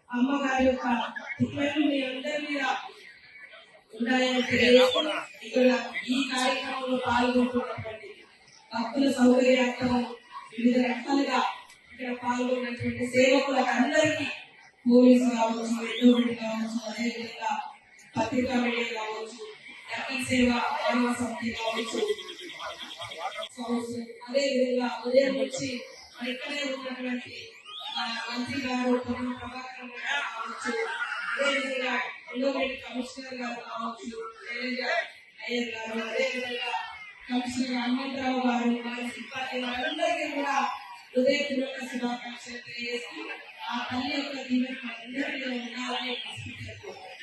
అమ్మగారి యొక్క దిక్కులు మీ అందరి మీద ఉన్నాయని తెలియజేస్తూ ఇక్కడ ఈ కార్యక్రమంలో పాల్గొంటున్నటువంటి భక్తుల సౌకర్యార్థం వివిధ రకాలుగా ఇక్కడ పాల్గొన్నటువంటి సేవకులకు అందరికీ పోలీసు కావచ్చు, ఎండోమెంట్ కావచ్చు, అదేవిధంగా పత్రికా మీడియా కావచ్చు, రకల్ సేవ మానవ సమితి కావచ్చు, అదేవిధంగా ఉదయం నుంచి ఇక్కడే ఉన్నటువంటి మంత్రి గారు ప్రభాకర్ గారు కావచ్చు, అదేవిధంగా ఎండోమెంట్ కమిషనర్ గారు కావచ్చు, అయ్యర్ గారు, అదేవిధంగా కమిషనర్ హనుమంతరావు గారు, వారి సిబ్బంది వారందరికీ కూడా హృదయపూర్వక శుభాకాంక్షలు తెలియజేస్తూ ఆ తల్లి యొక్క దీవెన అందరిలో ఉండాలని